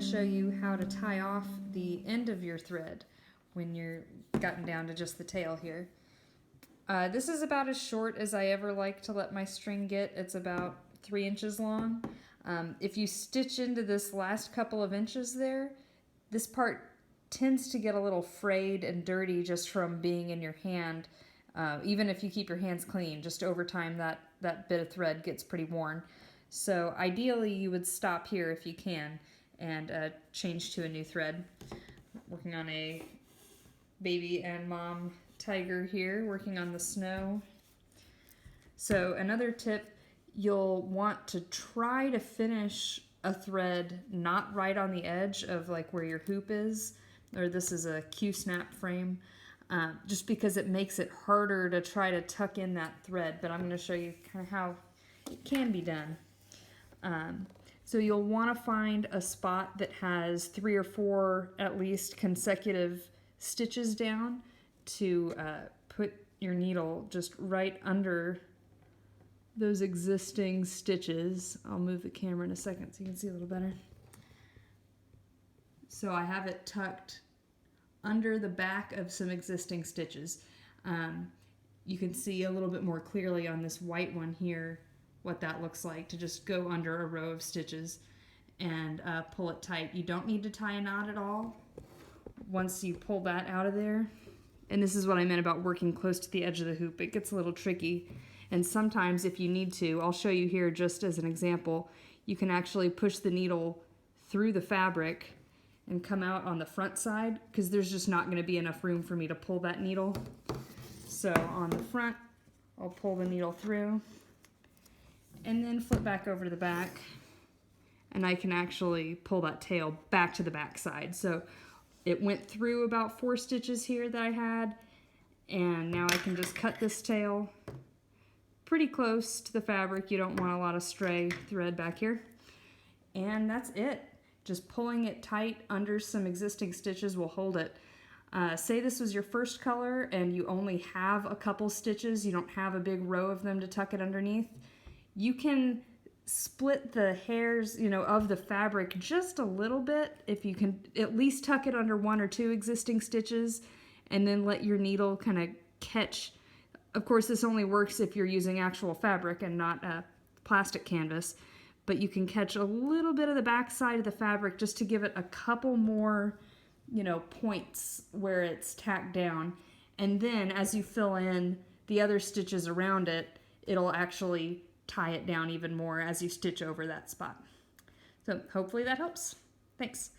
show you how to tie off the end of your thread when you're gotten down to just the tail here. This is about as short as I ever like to let my string get. It's about 3 inches long. If you stitch into this last couple of inches there, this part tends to get a little frayed and dirty just from being in your hand. Even if you keep your hands clean, just over time that bit of thread gets pretty worn. So ideally you would stop here if you can and change to a new thread. Working on a baby and mom tiger here, working on the snow. So another tip, you'll want to try to finish a thread not right on the edge of like where your hoop is, or this is a Q-snap frame, just because it makes it harder to try to tuck in that thread, but I'm going to show you kind of how it can be done. So you'll want to find a spot that has 3 or 4 at least consecutive stitches down to put your needle just right under those existing stitches. I'll move the camera in a second so you can see a little better. So I have it tucked under the back of some existing stitches. You can see a little bit more clearly on this white one here what that looks like, to just go under a row of stitches and pull it tight. You don't need to tie a knot at all once you pull that out of there. And this is what I meant about working close to the edge of the hoop. It gets a little tricky, and sometimes if you need to, I'll show you here just as an example, you can actually push the needle through the fabric and come out on the front side, because there's just not going to be enough room for me to pull that needle. So on the front, I'll pull the needle through and then flip back over to the back, and I can actually pull that tail back to the back side. So it went through about 4 stitches here that I had, and now I can just cut this tail pretty close to the fabric. You don't want a lot of stray thread back here. And that's it. Just pulling it tight under some existing stitches will hold it. Say this was your first color and you only have a couple stitches, you don't have a big row of them to tuck it underneath. You can split the hairs, of the fabric just a little bit, if you can at least tuck it under 1 or 2 existing stitches, and then let your needle kind of catch. Of course, this only works if you're using actual fabric and not plastic canvas, but you can catch a little bit of the back side of the fabric just to give it a couple more, points where it's tacked down. And then as you fill in the other stitches around it, it'll actually tie it down even more as you stitch over that spot. So hopefully that helps. Thanks.